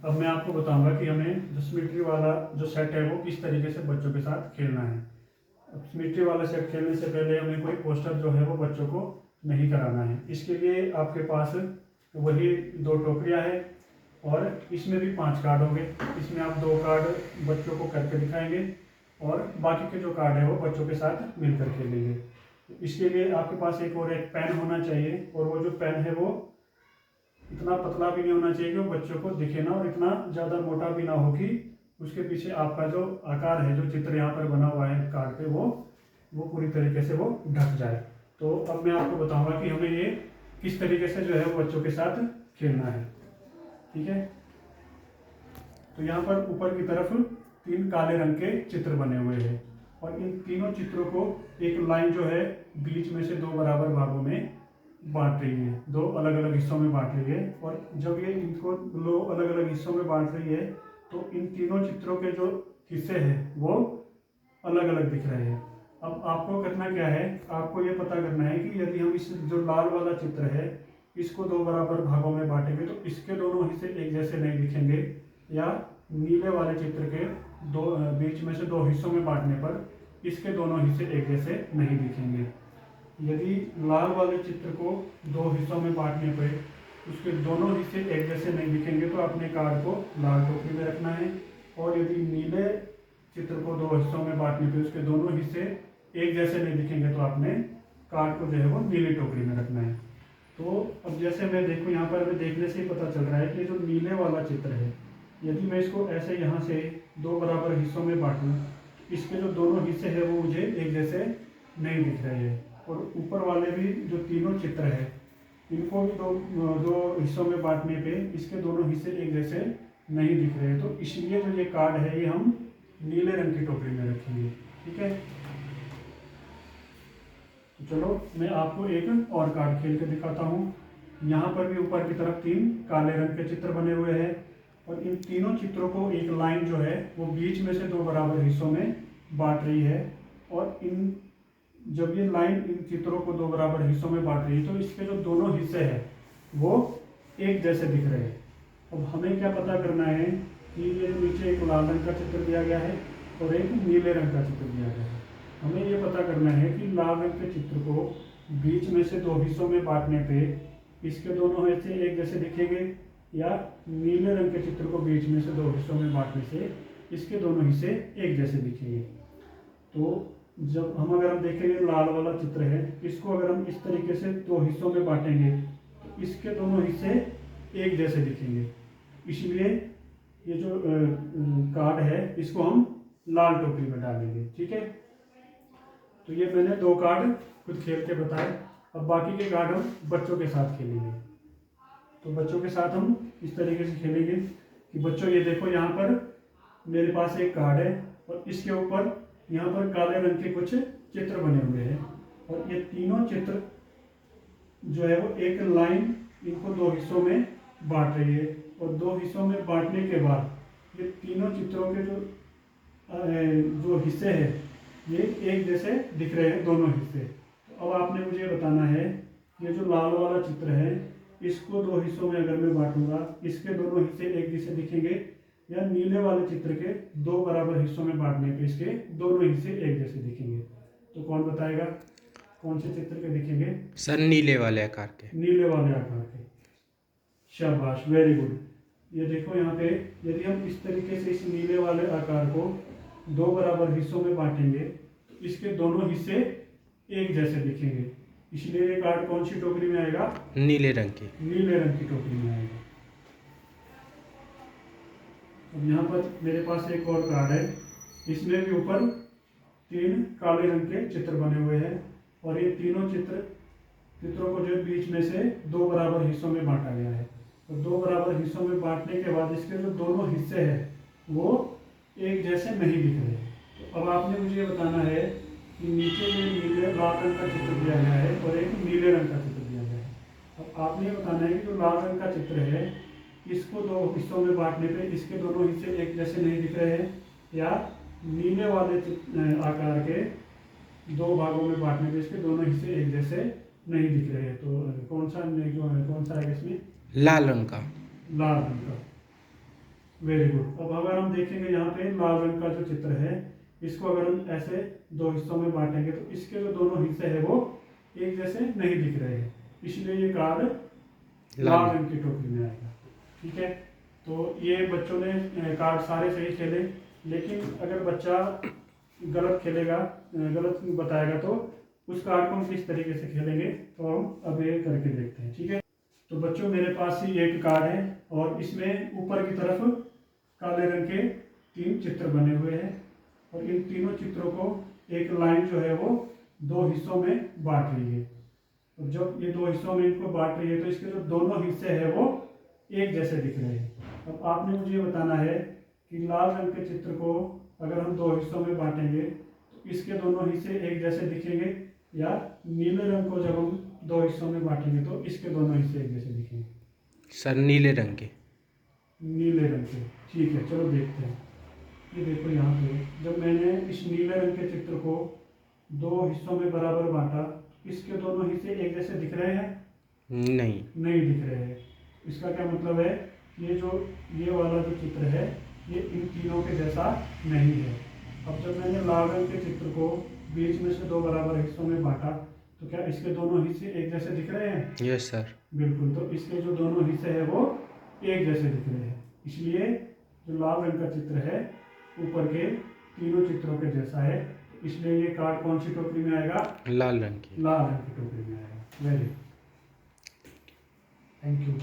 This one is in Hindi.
अब मैं आपको बताऊंगा कि हमें जो सिमेट्री वाला जो सेट है वो किस तरीके से बच्चों के साथ खेलना है। अब सिमेट्री वाला सेट खेलने से पहले हमें कोई पोस्टर जो है वो बच्चों को नहीं कराना है। इसके लिए आपके पास वही 2 टोकरियाँ हैं और इसमें भी 5 कार्ड होंगे। इसमें आप 2 कार्ड बच्चों को करके दिखाएंगे और बाकी के जो कार्ड है वो बच्चों के साथ मिलकर खेलेंगे। इसके लिए आपके पास एक पेन होना चाहिए और वो जो पेन है वो इतना पतला भी नहीं होना चाहिए कि वो बच्चों को दिखे ना और इतना ज़्यादा मोटा भी ना हो कि उसके पीछे आपका जो आकार है, जो चित्र यहाँ पर बना हुआ है कार्ड पे, वो पूरी तरीके से वो ढक जाए। तो अब मैं आपको बताऊंगा कि हमें ये किस तरीके से जो है वो बच्चों के साथ खेलना है। ठीक है, तो यहाँ पर ऊपर की तरफ 3 काले रंग के चित्र बने हुए हैं और इन तीनों चित्रों को एक लाइन जो है बीच में से 2 बराबर भागों में बांट रही है, 2 अलग अलग हिस्सों में बांट रही है। और जब ये इनको 2 अलग अलग हिस्सों में बांट रही है तो इन तीनों चित्रों के जो हिस्से हैं वो अलग अलग दिख रहे हैं। अब आपको करना क्या है, आपको ये पता करना है कि यदि हम इस जो लाल वाला चित्र है इसको 2 बराबर भागों में बांटेंगे तो इसके दोनों हिस्से एक जैसे नहीं दिखेंगे, या नीले वाले चित्र के बीच में से 2 हिस्सों में बांटने पर इसके दोनों हिस्से एक जैसे नहीं दिखेंगे। यदि लाल वाले चित्र को 2 हिस्सों में बांटने पर उसके दोनों हिस्से एक जैसे नहीं दिखेंगे तो अपने कार्ड को लाल टोकरी में रखना है, और यदि नीले चित्र को 2 हिस्सों में बांटने पर उसके दोनों हिस्से एक जैसे नहीं दिखेंगे तो आपने कार्ड को जो है वो नीली टोकरी में रखना है। तो अब जैसे मैं देखूँ यहाँ पर, हमें देखने से ही पता चल रहा है कि जो नीले वाला चित्र है, यदि मैं इसको ऐसे यहाँ से 2 बराबर हिस्सों में बांटूँ, इसके जो दोनों हिस्से हैं वो मुझे एक जैसे नहीं दिख रहे हैं। और ऊपर वाले भी जो तीनों चित्र है इनको भी दो हिस्सों में बांटने पे इसके दोनों हिस्से एक जैसे नहीं दिख रहे हैं। तो इसलिए जो ये कार्ड है ये हम नीले रंग की टोकरी में रखेंगे। ठीक है, तो चलो मैं आपको एक और कार्ड खेल के दिखाता हूँ। यहाँ पर भी ऊपर की तरफ 3 काले रंग के चित्र बने हुए हैं और इन तीनों चित्रों को एक लाइन जो है वो बीच में से 2 बराबर हिस्सों में बांट रही है। और जब ये लाइन इन चित्रों को 2 बराबर हिस्सों में बांट रही है तो इसके जो दोनों हिस्से हैं वो एक जैसे दिख रहे हैं। अब हमें क्या पता करना है कि ये नीचे एक लाल रंग का चित्र दिया गया है और एक नीले रंग का चित्र दिया गया है। हमें ये पता करना है कि लाल रंग के चित्र को बीच में से 2 हिस्सों में बांटने पे इसके दोनों हिस्से एक जैसे दिखेंगे, या नीले रंग के चित्र को बीच में से 2 हिस्सों में बांटने से इसके दोनों हिस्से एक जैसे दिखेंगे। तो जब अगर हम देखेंगे लाल वाला चित्र है, इसको अगर हम इस तरीके से 2 हिस्सों में बांटेंगे तो इसके दोनों हिस्से एक जैसे दिखेंगे। इसलिए ये जो कार्ड है इसको हम लाल टोकरी में डालेंगे। ठीक है, तो ये मैंने 2 कार्ड खुद खेल के बताए। अब बाकी के कार्ड हम बच्चों के साथ खेलेंगे। तो बच्चों के साथ हम इस तरीके से खेलेंगे कि बच्चों ये देखो, यहाँ पर मेरे पास एक कार्ड है और इसके ऊपर यहाँ पर काले रंग के कुछ चित्र बने हुए हैं और ये तीनों चित्र जो है वो एक लाइन इनको 2 हिस्सों में बांट रही है। और 2 हिस्सों में बांटने के बाद ये तीनों चित्रों के जो हिस्से हैं ये एक जैसे दिख रहे हैं, दोनों हिस्से। तो अब आपने मुझे बताना है ये जो लाल वाला चित्र है इसको 2 हिस्सों में अगर मैं बांटूंगा इसके दोनों हिस्से एक जैसे दिखेंगे, या नीले वाले चित्र के 2 बराबर हिस्सों में बांटने पे इसके दोनों हिस्से एक जैसे दिखेंगे। तो कौन बताएगा कौन से चित्र के दिखेंगे? सर नीले वाले आकार के। नीले वाले आकार के। शाबाश, वेरी गुड। ये देखो यहाँ पे यदि हम इस तरीके से इस नीले वाले आकार को 2 बराबर हिस्सों में बांटेंगे तो इसके दोनों हिस्से एक जैसे दिखेंगे। इसलिए ये कार्ड कौन सी टोकरी में आएगा? नीले रंग की। नीले रंग की टोकरी में आएगा। अब यहाँ पर मेरे पास एक और कार्ड है, इसमें भी ऊपर 3 काले रंग के चित्र बने हुए हैं और ये तीनों चित्रों को जो बीच में से 2 बराबर हिस्सों में बांटा गया है। और 2 बराबर हिस्सों में बांटने के बाद इसके जो दोनों हिस्से हैं वो एक जैसे नहीं दिख रहे। तो अब आपने मुझे बताना है कि नीचे में नीले लाल रंग का चित्र दिया गया है और एक नीले रंग का चित्र दिया गया है। अब आपने बताना है कि जो लाल रंग का चित्र है इसको 2 हिस्सों में बांटने पे इसके दोनों हिस्से एक जैसे नहीं दिख रहे हैं, या नीले वाले आकार के 2 भागों में बांटने पे इसके दोनों हिस्से एक जैसे नहीं दिख रहे हैं। तो कौन सा है इसमें? लाल रंग का। लाल रंग का। Very good. अब अगर हम देखेंगे यहाँ पे लाल रंग का जो चित्र है, इसको अगर हम ऐसे दो हिस्सों में बांटेंगे तो इसके जो दोनों हिस्से हैं वो एक जैसे नहीं दिख रहे हैं, इसलिए ये कार्ड लाल रंग की टोकरी में आएगा। ठीक है, तो ये बच्चों ने कार्ड सारे सही खेले, लेकिन अगर बच्चा गलत खेलेगा, गलत बताएगा तो उस कार्ड को हम किस तरीके से खेलेंगे तो हम अब ये करके देखते हैं। ठीक है, तो बच्चों मेरे पास ही एक कार्ड है और इसमें ऊपर की तरफ काले रंग के 3 चित्र बने हुए हैं और इन तीनों चित्रों को एक लाइन जो है वो 2 हिस्सों में बांट रही है। और जब ये 2 हिस्सों में इनको बांट रही है तो इसके जो दोनों हिस्से हैं वो एक जैसे दिख रहे हैं। अब आपने मुझे ये बताना है कि लाल रंग के चित्र को अगर हम 2 हिस्सों में बांटेंगे तो इसके दोनों हिस्से एक जैसे दिखेंगे, या नीले रंग को जब हम 2 हिस्सों में बांटेंगे तो इसके दोनों हिस्से एक जैसे दिखेंगे। सर नीले रंग के। नीले रंग के, ठीक है, चलो देखते हैं। ये देखो यहाँ पे जब मैंने इस नीले रंग के चित्र को 2 हिस्सों में बराबर बांटा, इसके दोनों हिस्से एक जैसे दिख रहे हैं? नहीं। नहीं दिख रहे हैं। इसका क्या मतलब है? ये वाला जो चित्र है ये इन तीनों के जैसा नहीं है। अब जब मैंने लाल रंग के चित्र को बीच में से 2 बराबर हिस्सों में बांटा तो क्या इसके दोनों हिस्से एक जैसे दिख रहे हैं? Yes sir. बिल्कुल, तो इसके जो दोनों हिस्से हैं वो एक जैसे दिख रहे हैं, इसलिए जो लाल रंग का चित्र है ऊपर के तीनों चित्रों के जैसा है, इसलिए ये कार्ड कौन सी टोकरी में आएगा? लाल रंग की। लाल रंग की टोकरी में आएगा। Very, thank you.